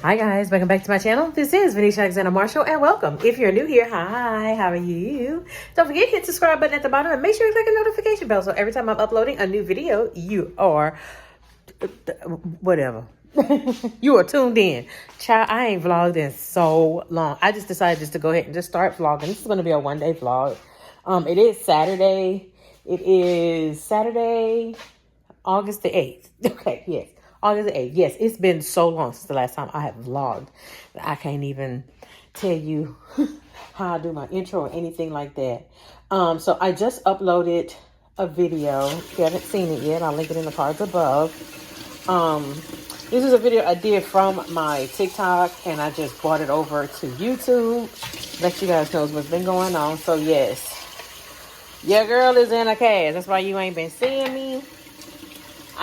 Hi guys, welcome back to my channel. This is Venetia Alexander Marshall and welcome. If you're new here, hi, how are you? Don't forget to hit the subscribe button at the bottom and make sure you click the notification bell so every time I'm uploading a new video, you are, whatever, you are tuned in. Child, I ain't vlogged in so long. I just decided just to go ahead and just start vlogging. This is going to be a one-day vlog. It is Saturday. It is Saturday, August the 8th. Okay, yes. August the 8th. Yes, it's been so long since the last time I have vlogged that I can't even tell you how I do my intro or anything like that. So I just uploaded a video. If you haven't seen it yet, I'll link it in the cards above. This is a video I did from my TikTok and I just brought it over to YouTube. Let you guys know what's been going on. So yes, your girl is in a cast. That's why you ain't been seeing me.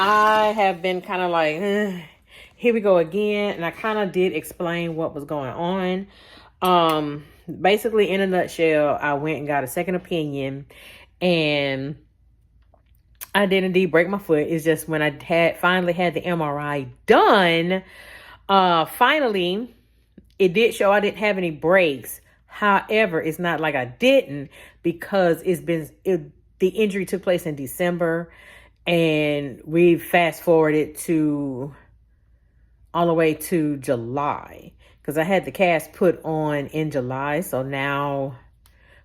I have been kind of like, here we go again. And I kind of did explain what was going on. Basically, in a nutshell, I went and got a second opinion. And I did indeed break my foot. It's just when I finally had the MRI done, finally, it did show I didn't have any breaks. However, it's not like I didn't because the injury took place in December. And we fast forwarded to all the way to July because I had the cast put on in July. So now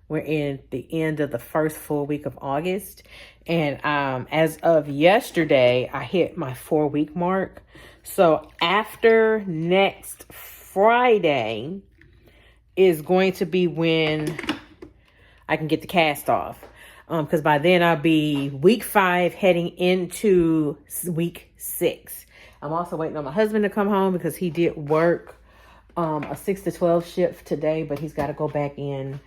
we're in the end of the first full week of August. And as of yesterday, I hit my 4-week mark. So after next Friday is going to be when I can get the cast off. Because by then I'll be week 5 heading into week 6. I'm also waiting on my husband to come home because he did work a 6 to 12 shift today, but he's got to go back in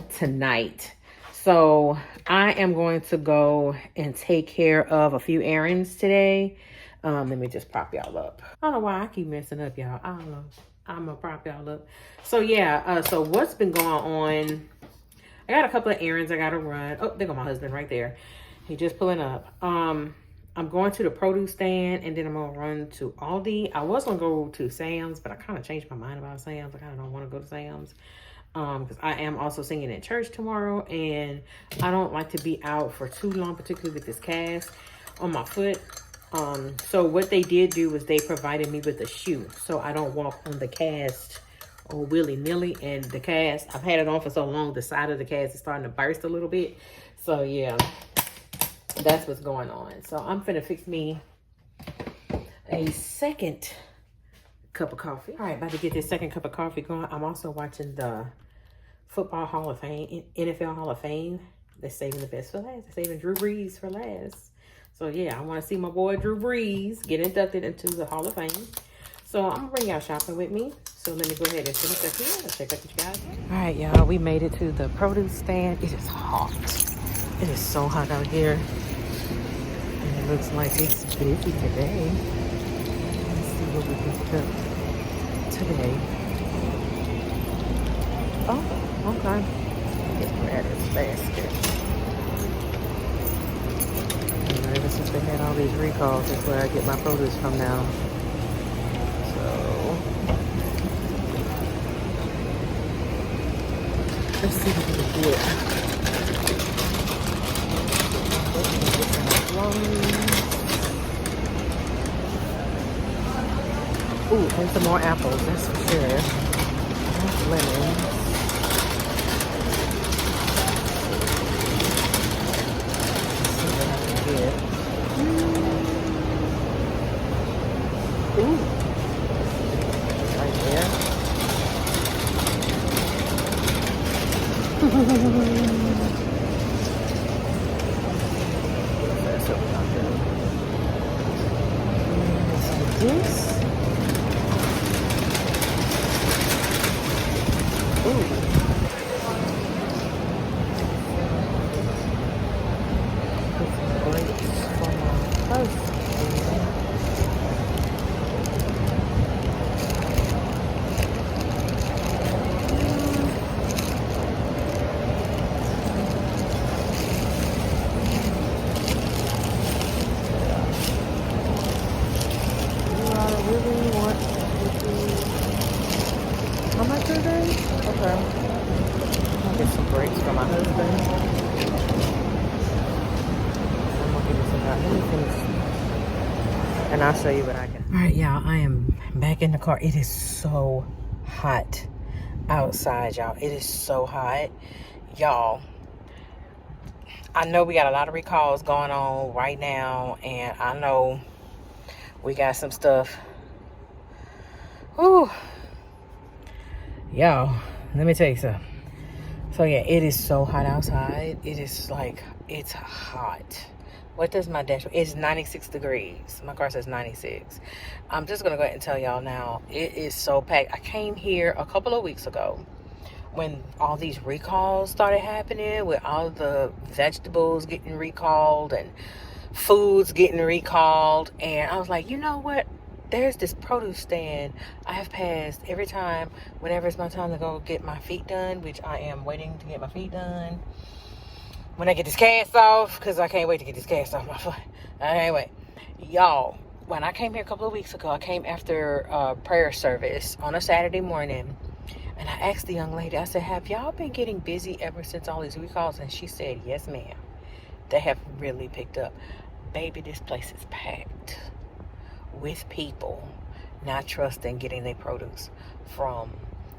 tonight. So I am going to go and take care of a few errands today. Let me just prop y'all up. I don't know why I keep messing up, y'all. I don't know. I'm going to prop y'all up. So yeah, so what's been going on? I got a couple of errands I got to run. Oh, there go my husband right there. He just pulling up. I'm going to the produce stand, and then I'm going to run to Aldi. I was going to go to Sam's, but I kind of changed my mind about Sam's. I kind of don't want to go to Sam's because I am also singing at church tomorrow, and I don't like to be out for too long, particularly with this cast on my foot. So what they did do was they provided me with a shoe, so I don't walk on the cast or willy-nilly. And the cast, I've had it on for so long, the side of the cast is starting to burst a little bit. So yeah, that's what's going on. So I'm finna fix me a second cup of coffee. All right, about to get this second cup of coffee going. I'm also watching the Football Hall of Fame, NFL Hall of Fame. They're saving the best for last. They're saving Drew Brees for last. So yeah, I want to see my boy Drew Brees get inducted into the Hall of Fame. So I'm gonna bring y'all shopping with me. So let me go ahead and finish up here. Let's check out what you guys want. All right, y'all, we made it to the produce stand. It is hot. It is so hot out here. And it looks like it's busy today. Let's see what we picked up today. Oh, okay. Let's grab this basket. And ever since they had all these recalls, that's where I get my produce from now. Let's see what we can get. Ooh, and some more apples, that's for sure. That's lemons. Let's see what I can get. Ooh. Right there. That's what we're gonna do. Let's do this. Ooh. Put some grapes for my husband. really want to I'll get some brakes for my husband. I'm gonna give me some help. Let me finish. And I'll show you what I got. Alright, y'all, I am back in the car. It is so hot outside, y'all. It is so hot. Y'all, I know we got a lot of recalls going on right now, and I know we got some stuff. Whew. Y'all, let me tell you something. So yeah, it is so hot outside. It is like, it's hot. What does my dash? It's 96 degrees. My car says 96. I'm just gonna go ahead and tell y'all now, it is so packed. I came here a couple of weeks ago when all these recalls started happening, with all the vegetables getting recalled and foods getting recalled. And I was like, you know what? There's this produce stand I have passed every time, whenever it's my time to go get my feet done, which I am waiting to get my feet done when I get this cast off, because I can't wait to get this cast off my foot. Anyway, y'all, when I came here a couple of weeks ago, I came after prayer service on a Saturday morning, and I asked the young lady, I said, have y'all been getting busy ever since all these recalls? And she said, yes, ma'am. They have really picked up. Baby, this place is packed with people not trusting getting their produce from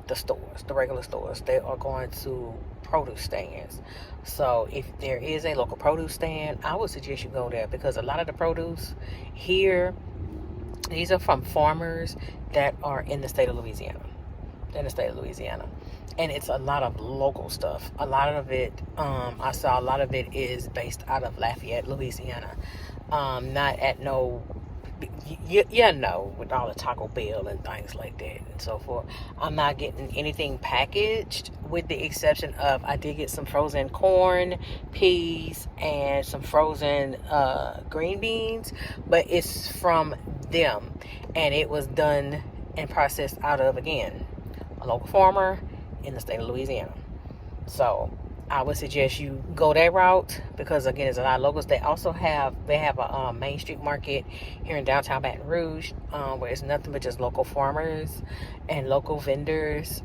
the stores, the regular stores. They are going to produce stands. So if there is a local produce stand, I would suggest you go there, because a lot of the produce here, these are from farmers that are in the state of Louisiana. They're in the state of Louisiana. And it's a lot of local stuff. A lot of it, I saw a lot of it is based out of Lafayette, Louisiana. Not at no, you know, with all the Taco Bell and things like that and so forth. I'm not getting anything packaged, with the exception of I did get some frozen corn, peas, and some frozen green beans, but it's from them, and it was done and processed out of, again, a local farmer in the state of Louisiana. So I would suggest you go that route, because again, there's a lot of locals. They also have a Main Street market here in downtown Baton Rouge, where it's nothing but just local farmers and local vendors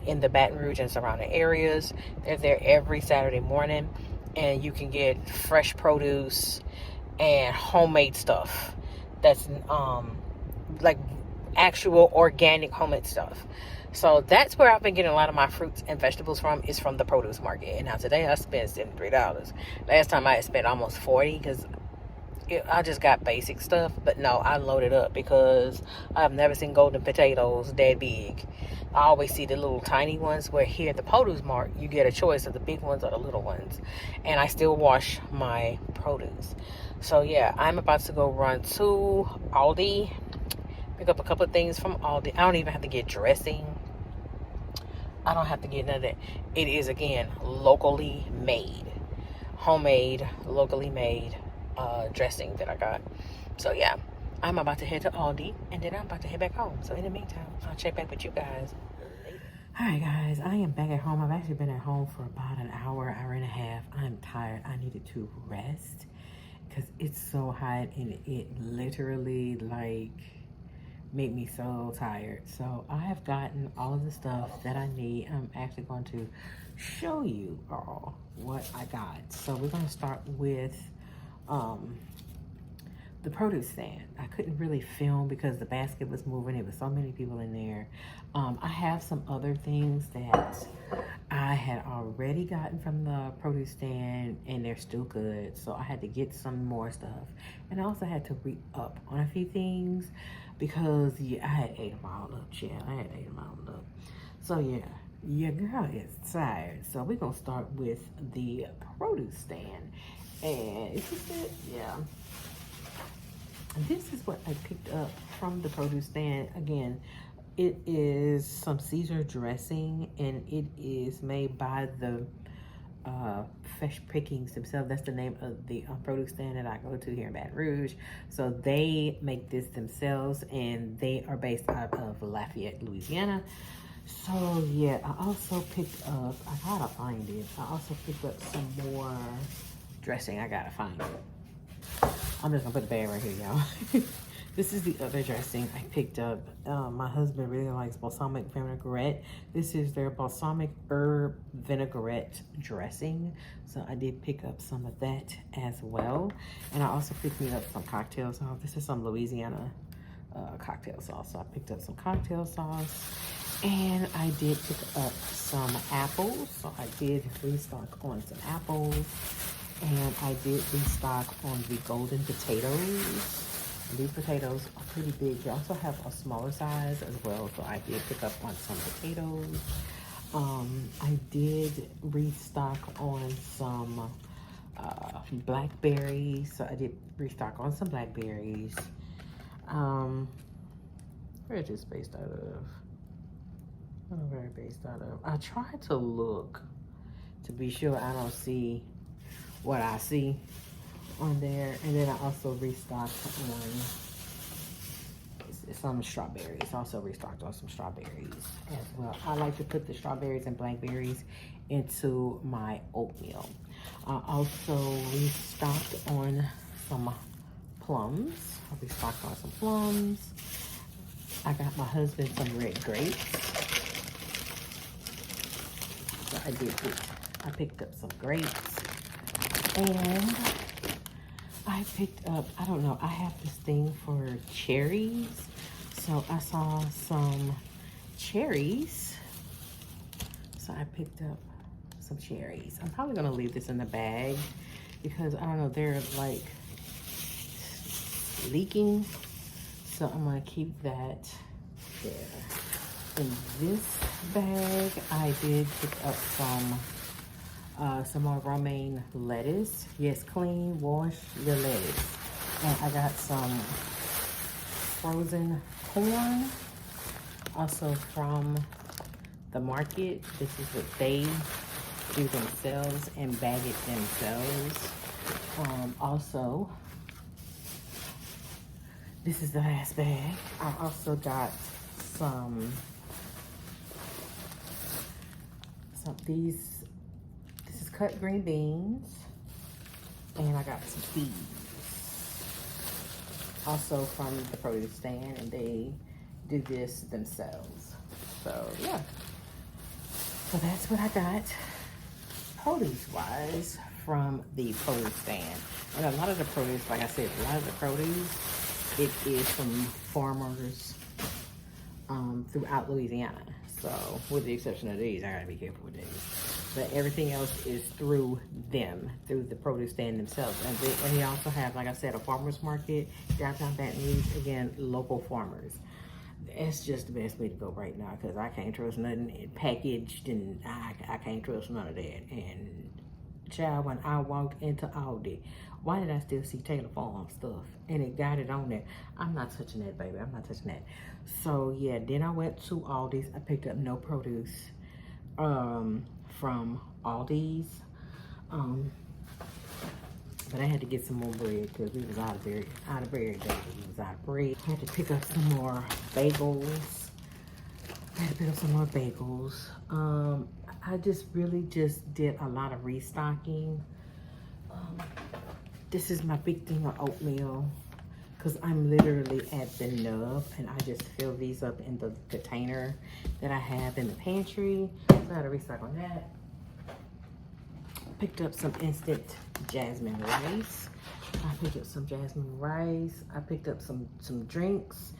in the Baton Rouge and surrounding areas. They're there every Saturday morning, and you can get fresh produce and homemade stuff. That's like actual organic homemade stuff. So that's where I've been getting a lot of my fruits and vegetables from, is from the produce market. And now today I spent $73. Last time I had spent almost $40, because I just got basic stuff. But no, I loaded up, because I've never seen golden potatoes that big. I always see the little tiny ones, where here at the produce mart you get a choice of the big ones or the little ones. And I still wash my produce. So yeah, I'm about to go run to Aldi, pick up a couple of things from Aldi. I don't even have to get dressing. I don't have to get none of that. It is, again, locally made, homemade, locally made dressing that I got. So yeah, I'm about to head to Aldi, and then I'm about to head back home. So in the meantime, I'll check back with you guys later. Alright guys, I am back at home. I've actually been at home for about an hour and a half. I'm tired. I needed to rest, because it's so hot, and it literally, like, made me so tired. So I have gotten all of the stuff that I need. I'm actually going to show you all what I got. So we're going to start with the produce stand. I couldn't really film because the basket was moving. It was so many people in there. I have some other things that I had already gotten from the produce stand, and they're still good. So I had to get some more stuff. And I also had to re-up on a few things, because yeah, I had ate them all up, child. I had ate them all up. So yeah, your girl is tired. So we're going to start with the produce stand. And is this it? Yeah. This is what I picked up from the produce stand. Again, it is some Caesar dressing, and it is made by the Fresh Pickings themselves. That's the name of the produce stand that I go to here in Baton Rouge. So they make this themselves, and they are based out of Lafayette, Louisiana. So yeah, I also picked up, I gotta find it. I also picked up some more dressing. I gotta find it. I'm just gonna put the bag right here, y'all. This This is the other dressing I picked up. My husband really likes balsamic vinaigrette. This is their balsamic herb vinaigrette dressing. So I did pick up some of that as well. And I also picked me up some cocktail sauce. This is some Louisiana cocktail sauce. So I picked up some cocktail sauce. And I did pick up some apples. So I did restock on some apples. And I did restock on the golden potatoes. These potatoes are pretty big. They also have a smaller size as well, so I did pick up on some potatoes. I did restock on some blackberries, so I did restock on some blackberries. Where is this based out of? I don't know where it's based out of. I tried to look to be sure I don't see what I see on there. And then I also restocked on some strawberries. Also restocked on some strawberries as well. I like to put the strawberries and blackberries into my oatmeal. I also restocked on some plums. I restocked on some plums. I got my husband some red grapes. So I picked up some grapes. And I picked up, I don't know, I have this thing for cherries. So I saw some cherries. So I picked up some cherries. I'm probably gonna leave this in the bag because I don't know, they're like leaking. So I'm gonna keep that there. In this bag, I did pick up some more romaine lettuce. Yes, clean, wash the lettuce. And I got some frozen corn, also from the market. This is what they do themselves and bag it themselves. Also, this is the last bag. I also got some these. This is cut green beans, and I got some peas. Also from the produce stand, and they do this themselves. So yeah. So that's what I got produce-wise from the produce stand. And a lot of the produce, like I said, a lot of the produce, it is from farmers throughout Louisiana. So with the exception of these, I gotta be careful with these. But everything else is through them, through the produce stand themselves. And they also have, like I said, a farmer's market, downtown Baton Rouge, again, local farmers. It's just the best way to go right now because I can't trust nothing packaged, and I can't trust none of that. And child, when I walked into Aldi, why did I still see Taylor Farm stuff? And it got it on there. I'm not touching that, baby. I'm not touching that. So yeah, then I went to Aldi's. I picked up no produce from Aldi's. But I had to get some more bread because we was out of bread. We was out of bread. I had to pick up some more bagels. I just really just did a lot of restocking. This is my big thing of oatmeal because I'm literally at the nub, and I just fill these up in the container that I have in the pantry. So I had to restock on that. Picked up some instant jasmine rice. I picked up some jasmine rice. I picked up some drinks.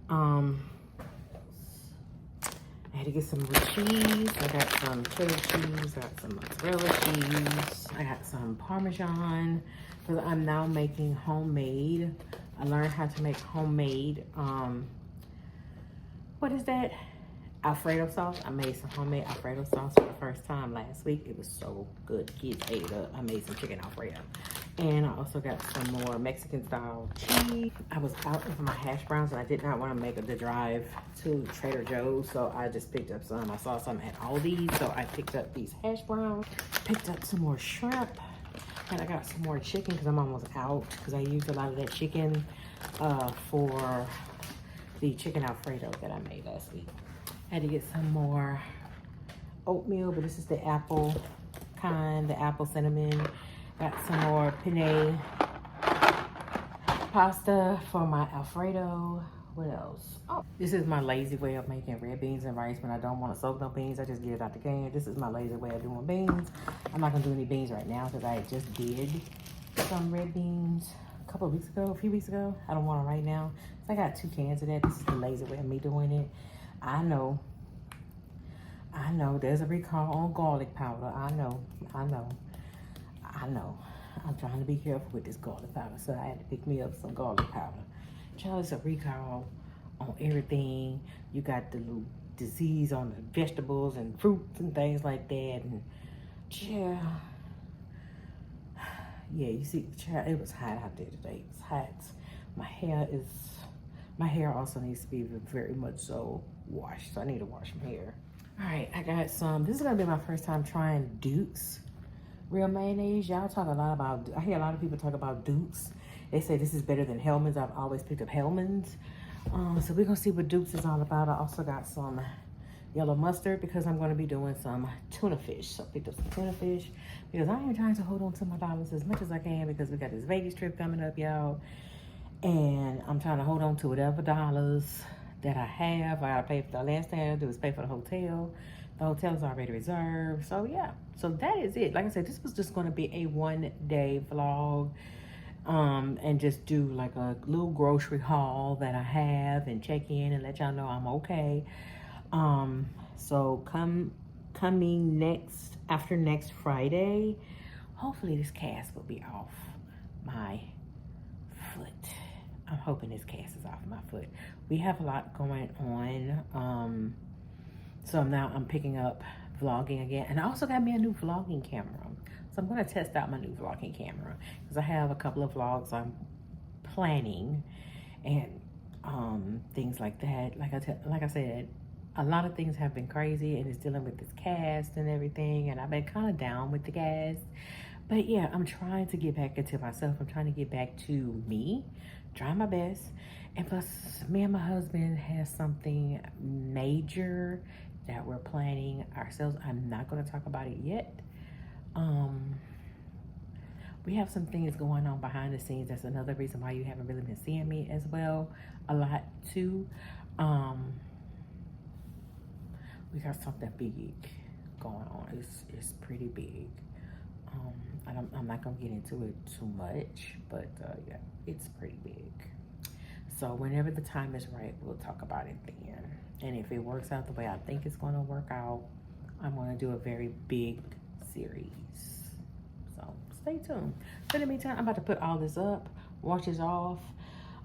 I had to get some cheese. I got some cheddar cheese. I got some mozzarella cheese. I got some Parmesan because I'm now making homemade. I learned how to make homemade, what is that? Alfredo sauce. I made some homemade Alfredo sauce for the first time last week. It was so good. Kids ate it up. I made some chicken Alfredo. And I also got some more Mexican style cheese. I was out for my hash browns and I did not want to make the drive to Trader Joe's. So I just picked up some. I saw some at Aldi. So I picked up these hash browns. Picked up some more shrimp. And I got some more chicken because I'm almost out. Because I used a lot of that chicken for the chicken Alfredo that I made last week. I had to get some more oatmeal, but this is the apple kind, the apple cinnamon. Got some more penne pasta for my Alfredo. What else? Oh, this is my lazy way of making red beans and rice when I don't want to soak no beans. I just get it out the can. This is my lazy way of doing beans. I'm not gonna do any beans right now because I just did some red beans a couple of weeks ago, a few weeks ago. I don't want them right now. So I got 2 cans of that. This is the lazy way of me doing it. I know there's a recall on garlic powder. I know. I'm trying to be careful with this garlic powder, so I had to pick me up some garlic powder. Child, it's a recall on everything. You got the little disease on the vegetables and fruits and things like that. And child, yeah, you see, child, it was hot out there today. It was hot. My hair also needs to be very much so washed, so I need to wash my hair. All right, I got some. This is gonna be my first time trying Duke's real mayonnaise. Y'all talk a lot about, I hear a lot of people talk about Duke's. They say this is better than Hellman's. I've always picked up Hellman's. So we're gonna see what Duke's is all about. I also got some yellow mustard because I'm gonna be doing some tuna fish. So I picked up some tuna fish because I am trying to hold on to my dollars as much as I can because we got this Vegas trip coming up, y'all. And I'm trying to hold on to whatever dollars that I have. I gotta pay for the last thing I do is pay for the hotel. The hotel is already reserved. So yeah, so that is it. Like I said, this was just gonna be a 1-day vlog. And just do like a little grocery haul that I have and check in and let y'all know I'm okay. So coming after next Friday, hopefully this cast will be off my foot. I'm hoping this cast is off my foot. We have a lot going on. So now I'm picking up vlogging again. And I also got me a new vlogging camera. So I'm gonna test out my new vlogging camera because I have a couple of vlogs I'm planning and things like that. Like I said, a lot of things have been crazy and it's dealing with this cast and everything, and I've been kind of down with the cast. But yeah, I'm trying to get back into myself. I'm trying to get back to me, trying my best. And plus, me and my husband have something major that we're planning ourselves. I'm not gonna talk about it yet. We have some things going on behind the scenes. That's another reason why you haven't really been seeing me as well a lot too. We got something big going on. It's pretty big. I'm not gonna get into it too much, but yeah, it's pretty big. So whenever the time is right, we'll talk about it then. And if it works out the way I think it's gonna work out, I'm gonna do a very big series. So stay tuned. So in the meantime, I'm about to put all this up, wash this off.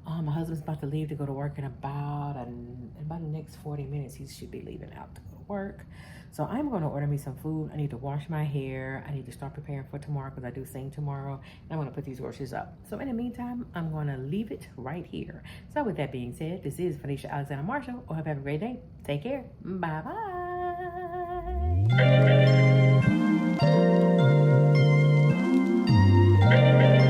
My husband's about to leave to go to work in about the next 40 minutes. He should be leaving out to go to work. So I'm going to order me some food. I need to wash my hair. I need to start preparing for tomorrow because I do sing tomorrow. And I'm going to put these groceries up. So in the meantime, I'm going to leave it right here. So with that being said, this is Felicia Alexander Marshall. I hope you have a great day. Take care. Bye-bye.